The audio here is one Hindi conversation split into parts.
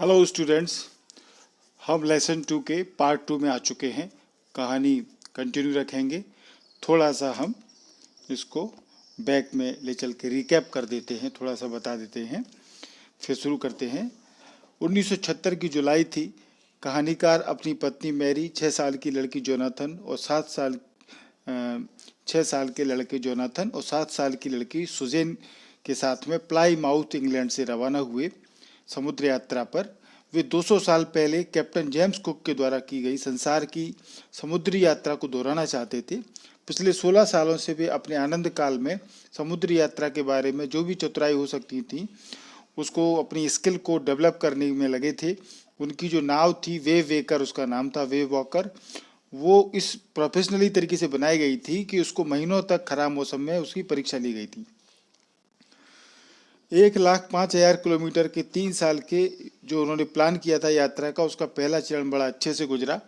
हेलो स्टूडेंट्स, हम लेसन 2 के पार्ट 2 में आ चुके हैं। कहानी कंटिन्यू रखेंगे। थोड़ा सा हम इसको बैक में ले चल के रिकैप कर देते हैं, थोड़ा सा बता देते हैं, फिर शुरू करते हैं। 1976 की जुलाई थी। कहानीकार अपनी पत्नी मैरी, 6 साल की लड़की जोनाथन और 6 साल के लड़के जोनाथन और 7 साल की लड़की सुजेन के साथ में प्लाईमाउथ इंग्लैंड से रवाना हुए समुद्र यात्रा पर। वे 200 साल पहले कैप्टन जेम्स कुक के द्वारा की गई संसार की समुद्री यात्रा को दोहराना चाहते थे। पिछले 16 सालों से वे अपने आनंद काल में समुद्री यात्रा के बारे में जो भी चतुराई हो सकती थी उसको, अपनी स्किल को डेवलप करने में लगे थे। उनकी जो नाव थी वेव वेकर, उसका नाम था वेव वॉकर, वो इस प्रोफेशनली तरीके से बनाई गई थी कि उसको महीनों तक खराब मौसम में उसकी परीक्षा ली गई थी। 1,05,000 किलोमीटर के 3 साल के जो उन्होंने प्लान किया था यात्रा का, उसका पहला चरण बड़ा अच्छे से गुजरा।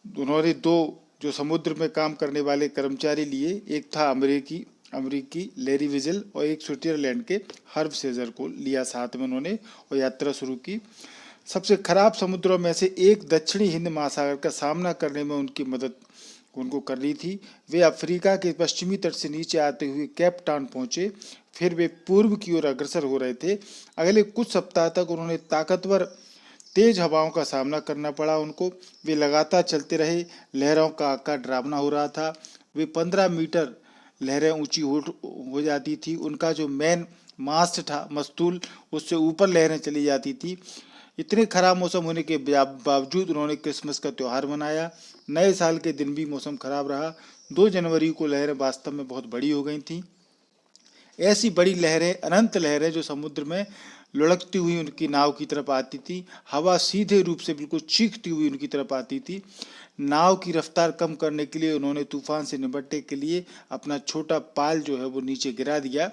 उन्होंने 2 जो समुद्र में काम करने वाले कर्मचारी लिए, एक था अमेरिकी लैरी विजल और एक स्विट्जरलैंड के हर्ब सेजर को लिया साथ में उन्होंने, और यात्रा शुरू की। सबसे खराब समुद्रों में से एक दक्षिणी हिंद महासागर का सामना करने में उनकी मदद उनको करनी थी। वे अफ्रीका के पश्चिमी तट से नीचे आते हुए केप टाउन पहुंचे। फिर वे पूर्व की ओर अग्रसर हो रहे थे। अगले कुछ सप्ताह तक उन्होंने ताकतवर तेज हवाओं का सामना करना पड़ा उनको। वे लगातार चलते रहे। लहरों का आकार डरावना हो रहा था। वे 15 मीटर लहरें ऊंची हो जाती थी। उनका जो मेन मास्ट था मस्तूल, उससे ऊपर लहरें चली जाती थी। इतने खराब मौसम होने के बावजूद उन्होंने क्रिसमस का त्यौहार मनाया। नए साल के दिन भी मौसम खराब रहा। 2 जनवरी को लहरें वास्तव में बहुत बड़ी हो गई थीं। ऐसी बड़ी लहरें, अनंत लहरें जो समुद्र में लुढ़कती हुई उनकी नाव की तरफ आती थी। हवा सीधे रूप से बिल्कुल चीखती हुई उनकी तरफ आती थी। नाव की रफ्तार कम करने के लिए उन्होंने तूफान से निपटने के लिए अपना छोटा पाल जो है वो नीचे गिरा दिया।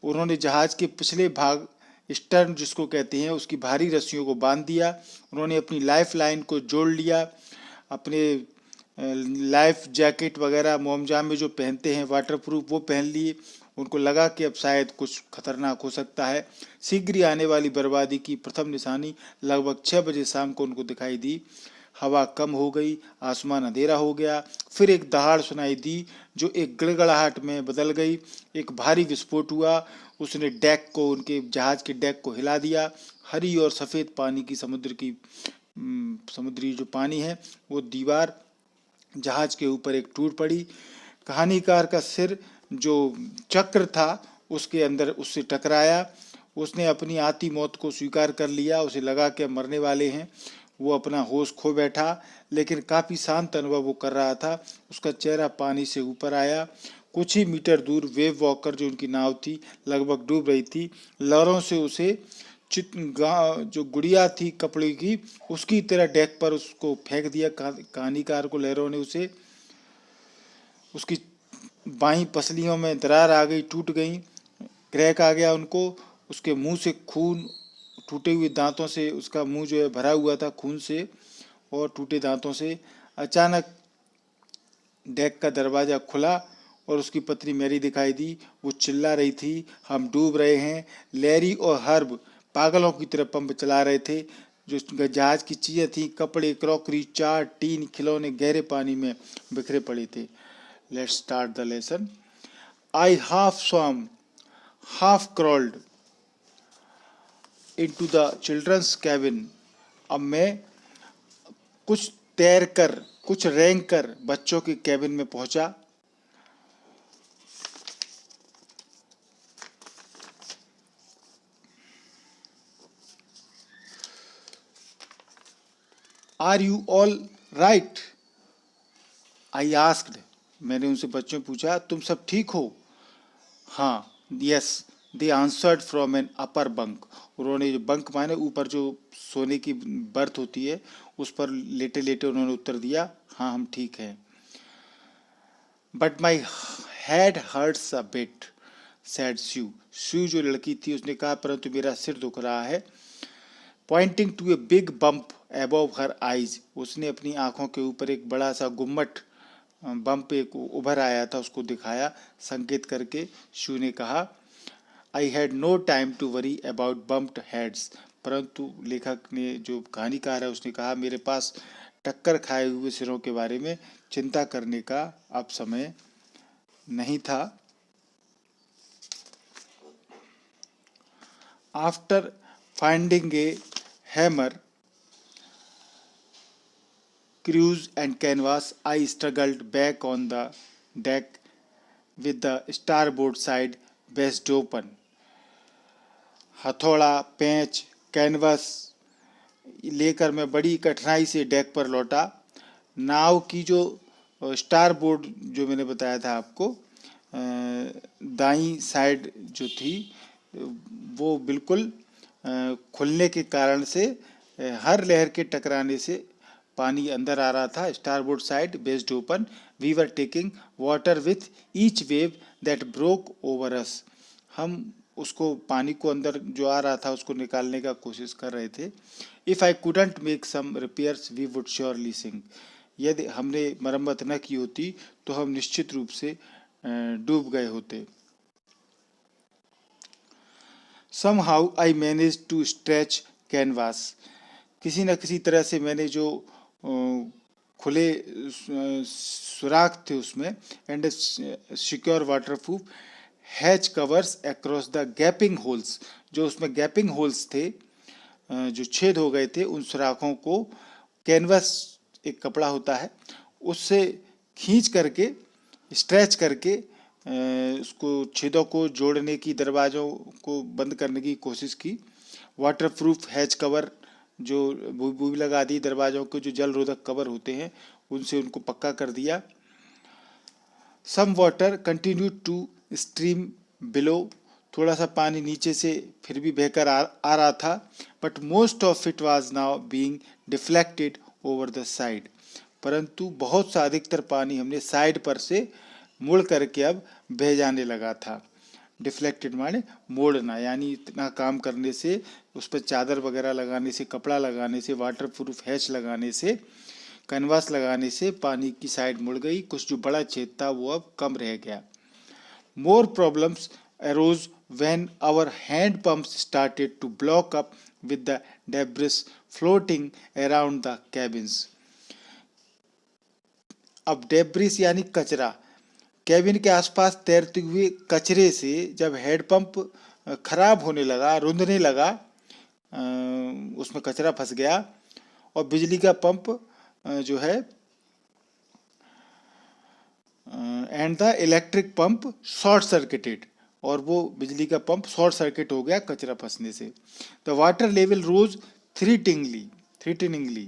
उन्होंने जहाज के पिछले भाग, स्टर्न जिसको कहते हैं, उसकी भारी रस्सियों को बांध दिया। उन्होंने अपनी लाइफ लाइन को जोड़ लिया। अपने लाइफ जैकेट वगैरह मोमजाम में जो पहनते हैं वाटरप्रूफ, वो पहन लिए। उनको लगा कि अब शायद कुछ खतरनाक हो सकता है। शीघ्र ही आने वाली बर्बादी की प्रथम निशानी लगभग 6 बजे शाम को उनको दिखाई दी। हवा कम हो गई, आसमान अंधेरा हो गया। फिर एक दहाड़ सुनाई दी जो एक गड़गड़ाहट में बदल गई। एक भारी विस्फोट हुआ। उसने डेक को, उनके जहाज के डेक को हिला दिया। हरी और सफ़ेद पानी की समुद्री जो पानी है वो दीवार जहाज के ऊपर एक टूट पड़ी। कहानीकार का सिर जो चक्र था उसके अंदर उससे टकराया। उसने अपनी आती मौत को स्वीकार कर लिया। उसे लगा कि मरने वाले हैं। वो अपना होश खो बैठा, लेकिन काफ़ी शांत अनुभव वो कर रहा था। उसका चेहरा पानी से ऊपर आया। कुछ ही मीटर दूर वेव वॉकर जो उनकी नाव थी लगभग डूब रही थी। लहरों से उसे जो गुड़िया थी कपड़े की, उसकी तरह डेक पर उसको फेंक दिया। कहानीकार को लहरों ने उसे, उसकी बाईं पसलियों में दरार आ गई, टूट गई, क्रैक आ गया उनको। उसके मुंह से खून, टूटे हुए दांतों से उसका मुंह जो है भरा हुआ था खून से और टूटे दांतों से। अचानक डेक का दरवाज़ा खुला और उसकी पत्नी मैरी दिखाई दी। वो चिल्ला रही थी, हम डूब रहे हैं। लैरी और हर्ब पागलों की तरह पंप चला रहे थे। जो जहाज की चीज़ें थी, कपड़े, क्रॉकरी, चार, टीन, खिलौने गहरे पानी में बिखरे पड़े थे। Let's start the lesson. I half swam, half crawled into the children's cabin. अब मैं कुछ तैर कर, कुछ रेंग कर बच्चों के कैबिन में पहुंचा। Are you all right? I asked. मैंने उनसे बच्चों से पूछा, तुम सब ठीक हो? हाँ, yes, they answered from an upper bunk. उन्होंने, जो बंक माने ऊपर जो सोने की बर्थ होती है, उस पर लेटे लेटे उन्होंने उत्तर दिया, हाँ हम ठीक हैं। But my head hurts a bit, said Sue जो लड़की थी उसने कहा, परंतु मेरा सिर दुख रहा है। Pointing to a big bump above her eyes, उसने अपनी आंखों के ऊपर एक बड़ा सा गुम्मट बम्प एक उभर आया था उसको दिखाया संकेत करके। शू ने कहा, I had no time to worry about bumped heads, परंतु लेखक ने, जो कहानीकार है, उसने कहा मेरे पास टक्कर खाए हुए सिरों के बारे में चिंता करने का अब समय नहीं था। After finding A hammer, cruise and canvas, I struggled back on the deck with the starboard side best open. हथौड़ा, पेंच, कैनवास लेकर मैं बड़ी कठिनाई से डेक पर लौटा। नाव की जो स्टार बोर्ड, जो मैंने बताया था आपको, दाईं साइड जो थी वो बिल्कुल खुलने के कारण से हर लहर के टकराने से पानी अंदर आ रहा था। Starboard side based open, we were taking water with each wave that broke over us. हम उसको, पानी को अंदर जो आ रहा था उसको निकालने का कोशिश कर रहे थे। If I couldn't make some repairs we would surely sink. यदि हमने मरम्मत न की होती तो हम निश्चित रूप से डूब गए होते। Somehow I managed to stretch canvas. किसी न किसी तरह से मैंने जो खुले सुराख थे उसमें, and secure waterproof hatch covers across the gapping holes, जो उसमें गैपिंग होल्स थे, जो छेद हो गए थे, उन सुराखों को कैनवस, एक कपड़ा होता है, उससे खींच करके, स्ट्रेच करके उसको, छेदों को जोड़ने की, दरवाज़ों को बंद करने की कोशिश की। वाटरप्रूफ हैच कवर, जो बूबी लगा दी दरवाज़ों को, जो जल रोधक कवर होते हैं, उनसे उनको पक्का कर दिया। Some water continue to stream below, थोड़ा सा पानी नीचे से फिर भी बहकर आ रहा था, but most of it was now being deflected over the side. परंतु बहुत सा, अधिकतर पानी हमने साइड पर से मुड़ करके अब बह जाने लगा था। डिफ्लेक्टेड माने मोड़ना, यानी इतना काम करने से, उस पर चादर वगैरह लगाने से, कपड़ा लगाने से, वाटरप्रूफ हैच लगाने से, कैनवास लगाने से पानी की साइड मुड़ गई। कुछ जो बड़ा छेद था वो अब कम रह गया। More problems arose when our hand pumps started to block up with the debris floating around the cabins. अब डेब्रिस यानी कचरा, कैबिन के आसपास तैरते हुए कचरे से जब हैंडपंप खराब होने लगा, रुंधने लगा, उसमें कचरा फंस गया, और बिजली का पंप जो है, and the electric pump short circuited, और वो बिजली का पंप शॉर्ट सर्किट हो गया कचरा फंसने से। The water level rose threateningly,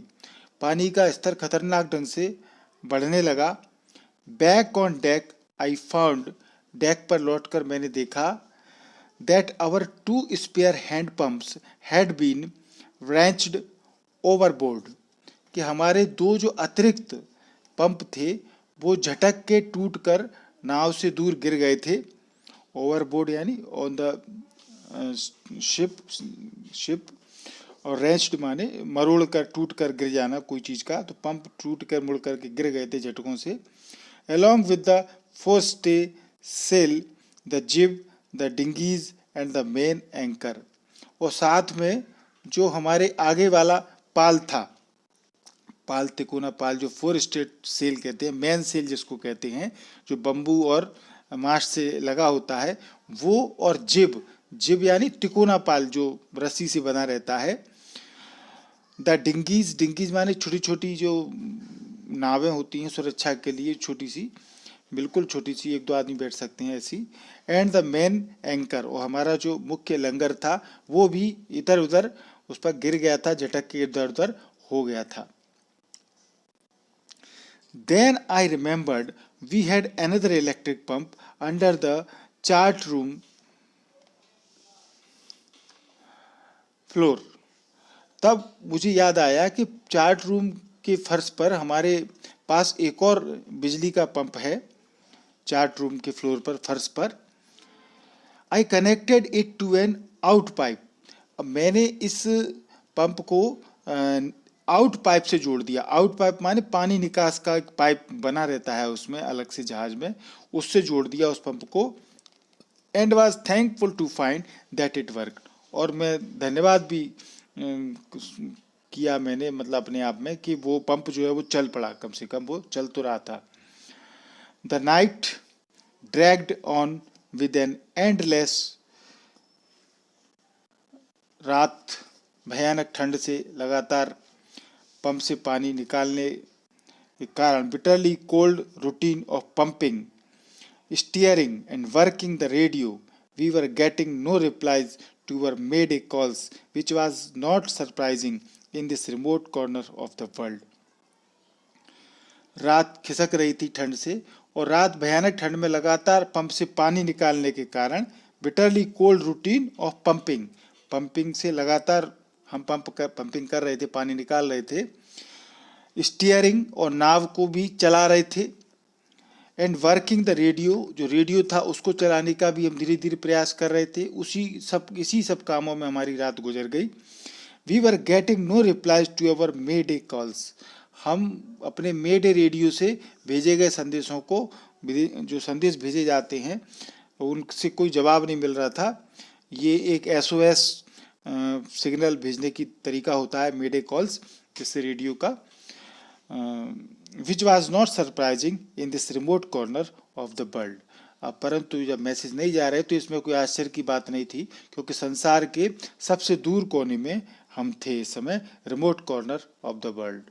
पानी का स्तर खतरनाक ढंग से बढ़ने लगा। Back on deck I found, deck पर लौटकर मैंने देखा, that our 2 spare hand pumps had been wrenched overboard, कि हमारे 2 जो अतिरिक्त पंप थे वो झटक के टूटकर नाव से दूर गिर गए थे। ओवरबोर्ड यानी ऑन द शिप, और रेंच्ड माने मरोड़ कर, टूट कर गिर जाना कोई चीज़ का, तो पंप टूट कर मुड़ कर के गिर गए थे झटकों से। Along with the forestay sail, the jib, the dinghies and the main anchor, और साथ में जो हमारे आगे वाला पाल था, पाल, तिकोना पाल, जो फोर स्टेट सेल कहते हैं, मेन सेल जिसको कहते हैं, जो बम्बू और मास्ट से लगा होता है वो, और जिब यानी तिकोना पाल जो रस्सी से बना रहता है। द डिंगीज माने छोटी छोटी जो नावें होती हैं सुरक्षा के लिए, छोटी सी, बिल्कुल छोटी सी, 1-2 आदमी बैठ सकते हैं ऐसी। एंड द मेन एंकर, और हमारा जो मुख्य लंगर था वो भी इधर उधर उस पर गिर गया था, झटक के इधर उधर हो गया था। Then I remembered we had another electric pump under the chart room floor. तब मुझे याद आया कि चार्ट रूम के फर्श पर हमारे पास एक और बिजली का पंप है, चार्ट रूम के फ्लोर पर, फर्श पर। I connected it to an out pipe, अब मैंने इस पंप को आउट पाइप से जोड़ दिया। आउट पाइप माने पानी निकास का एक पाइप बना रहता है उसमें अलग से जहाज में, उससे जोड़ दिया उस पंप को। And was thankful to find that it work, और मैं धन्यवाद भी किया मैंने, मतलब अपने आप में, कि वो पंप जो है वो चल पड़ा, कम से कम वो चल तो रहा था। The night dragged on with an endless, रात भयानक ठंड से लगातार पंप से पानी निकालने के कारण, bitterly cold routine of pumping, steering and working the radio, we were getting no replies to our mayday calls, which was not surprising in this remote corner of the world. रात खिसक रही थी ठंड से, और रात भयानक ठंड में लगातार पंप से पानी निकालने के कारण, bitterly cold routine of pumping, pumping से लगातार हम पंपिंग कर रहे थे, पानी निकाल रहे थे, स्टीयरिंग और नाव को भी चला रहे थे, एंड वर्किंग द रेडियो, जो रेडियो था उसको चलाने का भी हम धीरे धीरे प्रयास कर रहे थे। इसी सब कामों में हमारी रात गुजर गई। We were getting no replies to our mayday calls, हम अपने मे डे रेडियो से भेजे गए संदेशों को, जो संदेश भेजे जाते हैं उनसे कोई जवाब नहीं मिल रहा था। ये एक SOS सिग्नल भेजने की तरीका होता है, मे डे कॉल्स, जिससे रेडियो का, which was not surprising in this remote corner of the world. अब परंतु जब मैसेज नहीं जा रहे तो इसमें कोई आश्चर्य की बात नहीं थी, क्योंकि संसार के सबसे दूर कोने में हम थे इस समय, remote corner of the world.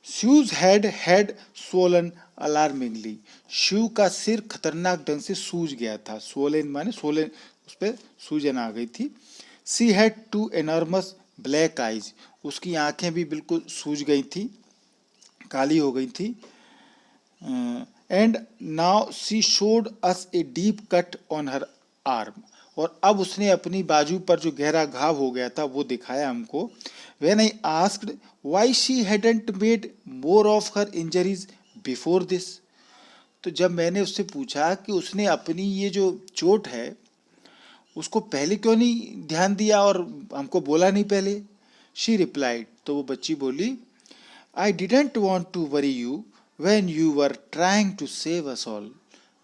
Shu's head had swollen alarmingly. शू का सिर खतरनाक ढंग से सूज गया था। swollen माने swollen, उस पर सूजन आ गई थी। She had two enormous black eyes. उसकी आंखें भी बिल्कुल सूज गई थी, काली हो गई थी। And now she showed us a deep cut on her arm, और अब उसने अपनी बाजू पर जो गहरा घाव हो गया था वो दिखाया हमको। When I asked why she hadn't made more of her injuries before this, तो जब मैंने उससे पूछा कि उसने अपनी ये जो चोट है उसको पहले क्यों नहीं ध्यान दिया और हमको बोला नहीं पहले। शी रिप्लाइड, तो वो बच्ची बोली, I didn't want to worry you when you were trying to save us all.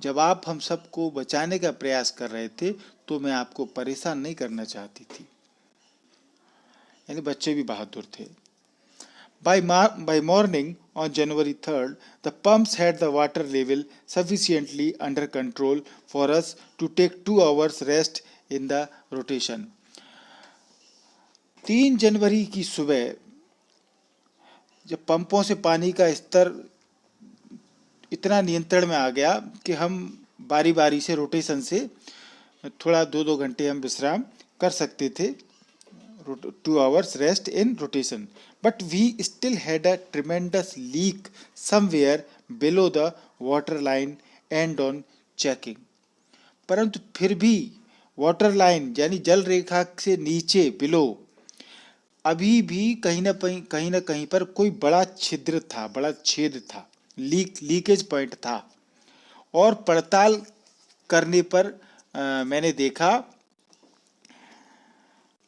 जब आप हम सबको बचाने का प्रयास कर रहे थे तो मैं आपको परेशान नहीं करना चाहती थी। यानी बच्चे भी बहादुर थे। By morning on January 3rd, the pumps had the water level sufficiently under control for us to take 2 hours rest in the rotation. 3 जनवरी की सुबह जब पंपों से पानी का स्तर इतना नियंत्रण में आ गया कि हम बारी बारी से रोटेशन से थोड़ा 2-2 घंटे हम विश्राम कर सकते थे, 2 hours rest in rotation. But we still had a tremendous leak somewhere below the water line and on checking. परंतु फिर भी वाटर लाइन यानी जल रेखा से नीचे, बिलो, अभी भी कहीं ना कहीं पर कोई बड़ा छिद्र था, बड़ा छेद था, लीकेज पॉइंट था। और पड़ताल करने पर मैंने देखा,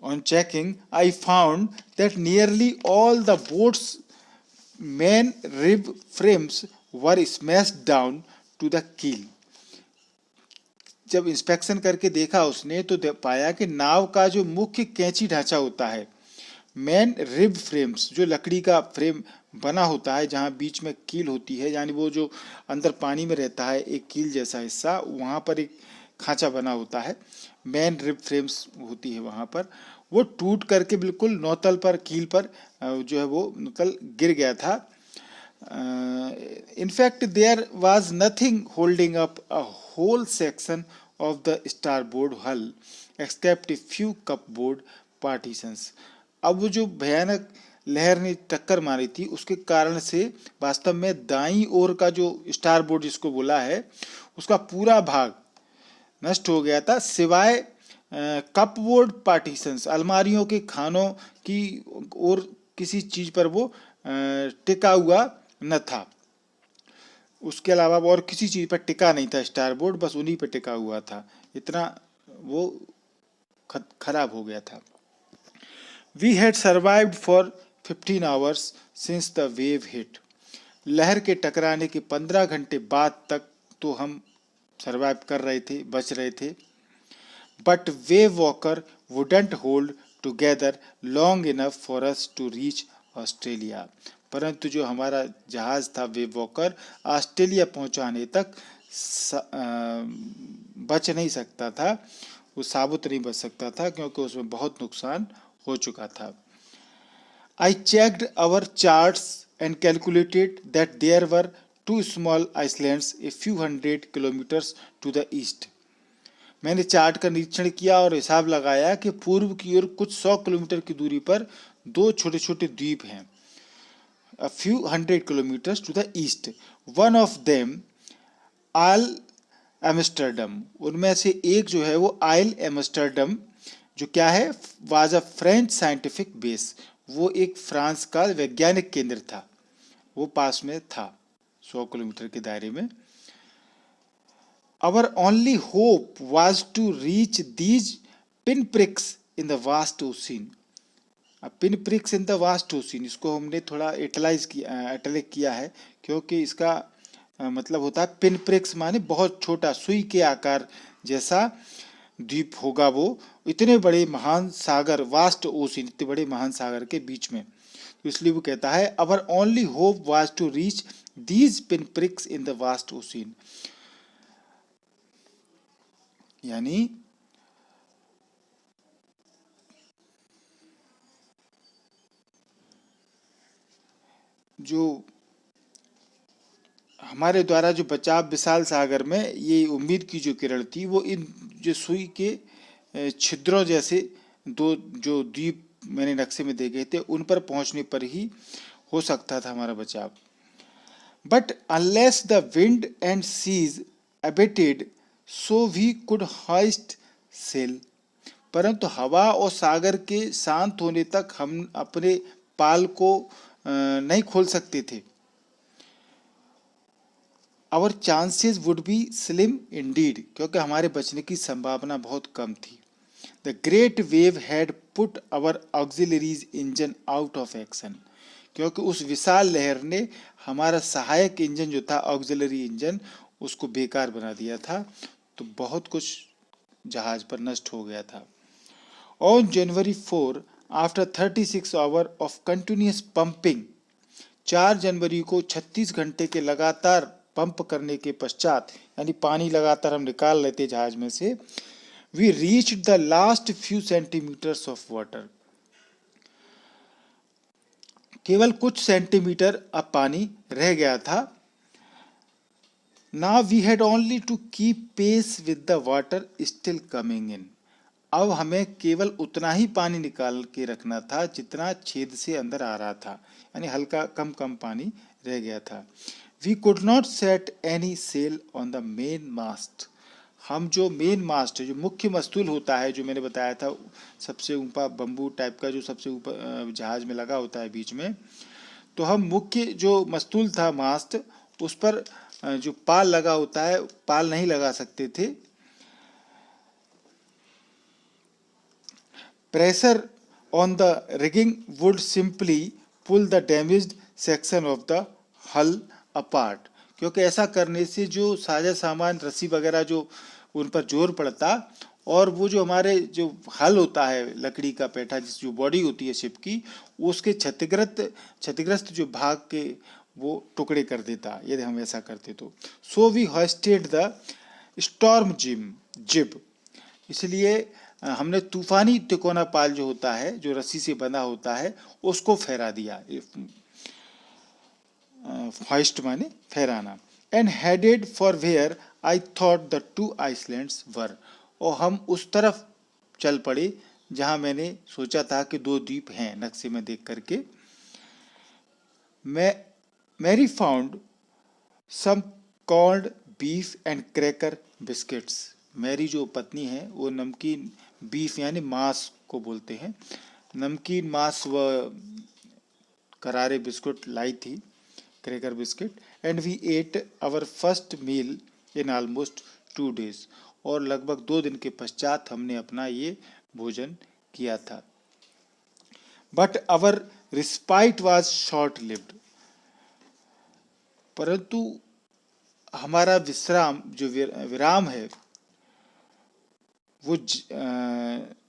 on checking I found that nearly all the boat's main rib frames were smashed down to the keel. जब इंस्पेक्शन करके देखा उसने तो पाया कि नाव का जो मुख्य कैंची ढांचा होता है, मेन रिब फ्रेम्स, जो लकड़ी का फ्रेम बना होता है जहाँ बीच में कील होती है, यानी वो जो अंदर पानी में रहता है एक कील जैसा हिस्सा, वहाँ पर एक खांचा बना होता है, मेन रिब फ्रेम्स होती है वहाँ पर, वो टूट करके बिल्कुल नौतल पर, कील पर जो है वो नौतल गिर गया था। In fact there was nothing holding up a whole section of the starboard hull except a few cupboard partitions. अब वो जो भयानक लहर ने टक्कर मारी थी उसके कारण से वास्तव में दाईं ओर का जो स्टारबोर्ड जिसको बोला है उसका पूरा भाग नष्ट हो गया था, सिवाय कपबोर्ड पार्टीशंस, अलमारियों के खानों की और किसी चीज पर वो टिका हुआ न था। उसके अलावा और किसी चीज पर टिका नहीं था स्टारबोर्ड, बस उन्हीं पर टिका हुआ था, इतना वो खराब हो गया था। We had survived for 15 hours since the wave hit. लहर के टकराने के 15 घंटे बाद तक तो हम सर्वाइव कर रहे थे, बच रहे थे। But wave walker wouldn't hold together long enough for us to reach Australia. परंतु जो हमारा जहाज था वेव वॉकर ऑस्ट्रेलिया पहुंचाने तक बच नहीं सकता था, वो साबुत नहीं बच सकता था क्योंकि उसमें बहुत नुकसान हो चुका था। I checked our charts and calculated that there were two small islands a few hundred kilometers to the east. मैंने चार्ट का निरीक्षण किया और हिसाब लगाया कि पूर्व की ओर कुछ 100 किलोमीटर की दूरी पर दो छोटे छोटे द्वीप हैं, a few hundred kilometers to the east. One of them, oil Amsterdam, उनमें से एक जो है वो आयल एम्स्टर्डम जो क्या है, was a French scientific base, वो एक फ्रांस का वैज्ञानिक केंद्र था, वो पास में था 100 किलोमीटर के दायरे में। Our only hope was to reach these pinpricks in the vast ocean. अब pinpricks in the vast ocean, इसको हमने थोड़ा इटैलिक किया है क्योंकि इसका मतलब होता है pinpricks माने बहुत छोटा, सुई के आकार जैसा द्वीप होगा वो इतने बड़े महान सागर, वास्ट ओशियन, इतने बड़े महान सागर के बीच में। तो इसलिए वो कहता है our only hope was to reach these pinpricks in the vast ocean, यानी जो हमारे द्वारा जो बचाव विशाल सागर में ये उम्मीद की जो किरण थी वो इन जो सुई के छिद्रों जैसे दो जो द्वीप मैंने नक्शे में देखे थे उन पर पहुंचने पर ही हो सकता था हमारा बचाव। But unless the wind and seas abated so we could hoist sail, परंतु हवा और सागर के शांत होने तक हम अपने पाल को नहीं खोल सकते थे। Our chances would be slim indeed, क्योंकि हमारे बचने की संभावना बहुत कम थी। The great wave had put our auxiliaries engine out of action, क्योंकि उस विशाल लहर ने हमारा सहायक इंजन जो था ऑक्सिलरी इंजन उसको बेकार बना दिया था, तो बहुत कुछ जहाज पर नष्ट हो गया था। On January 4 after 36 hour of continuous pumping, 4 जनवरी को 36 घंटे के लगातार पंप करने के पश्चात, यानी पानी लगातार हम निकाल लेते जहाज में से, we reached the last few centimetres of water, केवल कुछ सेंटीमीटर अब पानी रह गया था। Now we had only to keep pace with the water still coming in, अब हमें केवल उतना ही पानी निकाल के रखना था जितना छेद से अंदर आ रहा था, यानी हल्का कम पानी रह गया था। We could not set any sail on the main mast, हम जो मेन मास्ट जो मुख्य मस्तूल होता है, जो मैंने बताया था सबसे ऊपर बम्बू टाइप का जो सबसे ऊपर जहाज में लगा होता है बीच में, तो हम मुख्य जो मस्तूल था मास्ट उस पर जो पाल लगा होता है पाल नहीं लगा सकते थे। Pressure on the rigging would simply pull the damaged section of the hull apart, क्योंकि ऐसा करने से जो साजा सामान रस्सी वगैरह जो उन पर जोर पड़ता और वो जो हमारे जो हल होता है लकड़ी का पैठा जिस जो बॉडी होती है शिप की उसके क्षतिग्रस्त जो भाग के वो टुकड़े कर देता यदि हम ऐसा करते तो। So we hoisted the storm jib, इसलिए हमने तूफानी तिकोना पाल जो होता है जो रस्सी से बंधा होता है उसको फहरा दिया, होइस्ट माने फहराना। And headed for where I thought the two islands were, और हम उस तरफ चल पड़े जहां मैंने सोचा था कि दो द्वीप हैं नक्शे में देख करके। Mary found some corned beef and cracker biscuits, मेरी जो पत्नी है वो नमकीन बीफ यानी मांस को बोलते हैं, नमकीन मांस व करारे बिस्कुट लाई थी, cracker biscuit. And we ate our first meal in almost 2 days, और लगभग 2 दिन के पश्चात हमने अपना ये भोजन किया था। But our respite was short lived, परंतु हमारा विश्राम जो विराम है वो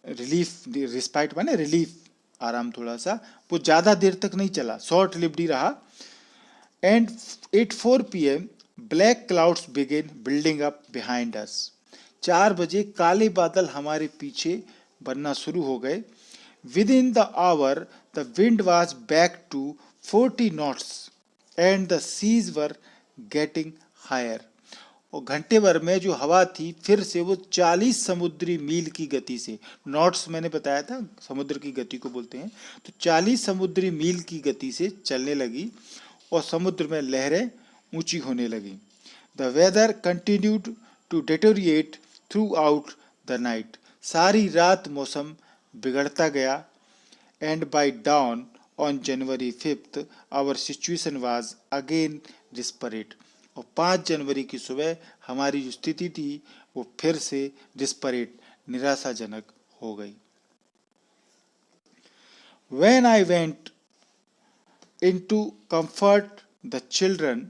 रिलीफ, रिस्पाइट माने रिलीफ, आराम थोड़ा सा, वो ज़्यादा देर तक नहीं चला, शॉर्ट लिव्ड ही रहा। And at 4 PM black clouds begin building up behind us. 4 बजे काले बादल हमारे पीछे बनना शुरू हो गए। Within the hour the wind was back to 40 knots and the seas were getting higher. और घंटे भर में जो हवा थी फिर से वो 40 समुद्री मील की गति से, नॉट्स मैंने बताया था समुद्र की गति को बोलते हैं, तो 40 समुद्री मील की गति से चलने लगी और समुद्र में लहरें ऊंची होने लगी। The weather continued to deteriorate throughout the night. सारी रात मौसम बिगड़ता गया। And by dawn on January 5 our situation was again desperate. और 5 जनवरी की सुबह हमारी जो स्थिति थी वो फिर से डिस्परेट, निराशाजनक हो गई। When I went in to comfort the children,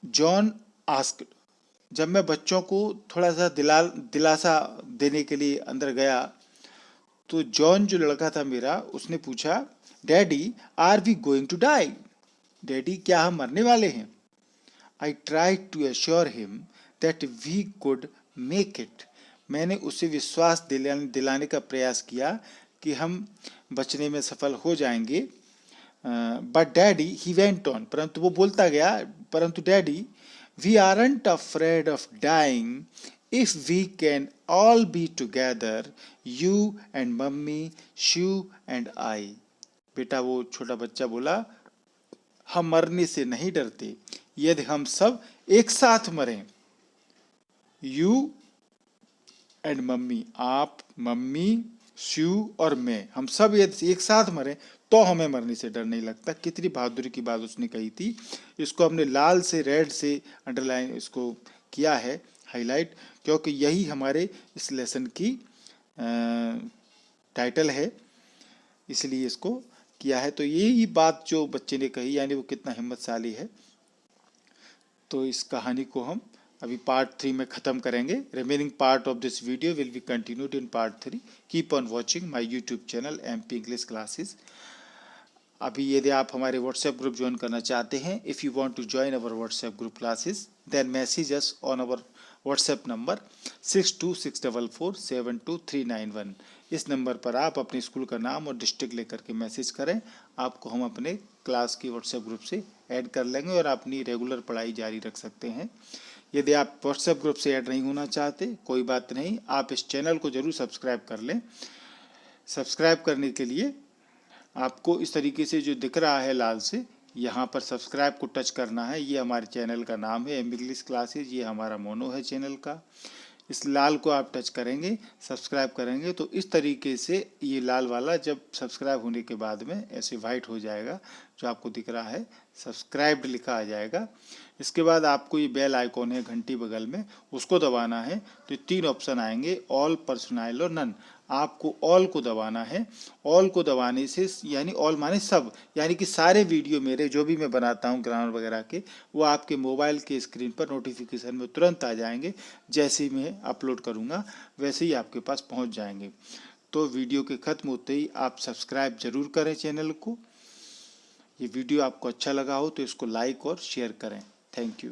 John asked, जब मैं बच्चों को थोड़ा सा दिलासा देने के लिए अंदर गया तो जॉन जो लड़का था मेरा, उसने पूछा, daddy are we going to die? Daddy क्या हम मरने वाले हैं? I tried to assure him that we could make it. मैंने उसे विश्वास दिलाने का प्रयास किया कि हम बचने में सफल हो जाएंगे। But daddy he went on, परंतु वो बोलता गया, परंतु daddy we aren't afraid of dying if we can all be together, you and mummy, Shiv and I. बेटा, वो छोटा बच्चा बोला, हम मरने से नहीं डरते यदि हम सब एक साथ मरें। यू एंड मम्मी, आप, मम्मी, शिव और मैं, हम सब यदि एक साथ मरें तो हमें मरने से डर नहीं लगता। कितनी बहादुरी की बात उसने कही थी। इसको हमने लाल से रेड से अंडरलाइन इसको किया है हाईलाइट, क्योंकि यही हमारे इस लेसन की टाइटल है, इसलिए इसको किया है। तो यही बात जो बच्चे ने कही, यानी वो कितना हिम्मतशाली है। तो इस कहानी को हम अभी पार्ट 3 में ख़त्म करेंगे। Remaining part of this video will be continued in part 3। Keep on watching my YouTube channel MP English classes. अभी यदि आप हमारे व्हाट्सएप ग्रुप ज्वाइन करना चाहते हैं, if you want to join our WhatsApp group classes, then message us on our WhatsApp number 6264472391। इस नंबर पर आप अपने स्कूल का नाम और डिस्ट्रिक्ट लेकर के मैसेज करें, आपको हम अपने क्लास की व्हाट्सएप ग्रुप से ऐड कर लेंगे और अपनी रेगुलर पढ़ाई जारी रख सकते हैं। यदि आप व्हाट्सएप ग्रुप से ऐड नहीं होना चाहते, कोई बात नहीं, आप इस चैनल को जरूर सब्सक्राइब कर लें। सब्सक्राइब करने के लिए आपको इस तरीके से जो दिख रहा है लाल से, यहाँ पर सब्सक्राइब को टच करना है। ये हमारे चैनल का नाम है MP इंग्लिश क्लासेस, ये हमारा मोनो है चैनल का। इस लाल को आप टच करेंगे, सब्सक्राइब करेंगे, तो इस तरीके से ये लाल वाला जब सब्सक्राइब होने के बाद में ऐसे वाइट हो जाएगा, जो आपको दिख रहा है सब्सक्राइब्ड लिखा आ जाएगा। इसके बाद आपको ये बेल आइकॉन है घंटी बगल में, उसको दबाना है। तो 3 ऑप्शन आएंगे, ऑल, पर्सनल और नन। आपको ऑल को दबाना है। ऑल को दबाने से, यानी ऑल माने सब, यानी कि सारे वीडियो मेरे जो भी मैं बनाता हूँ ग्रामर वगैरह के, वो आपके मोबाइल के स्क्रीन पर नोटिफिकेशन में तुरंत आ जाएंगे। जैसे ही मैं अपलोड करूँगा वैसे ही आपके पास पहुँच जाएंगे। तो वीडियो के ख़त्म होते ही आप सब्सक्राइब जरूर करें चैनल को। ये वीडियो आपको अच्छा लगा हो तो इसको लाइक और शेयर करें। Thank you.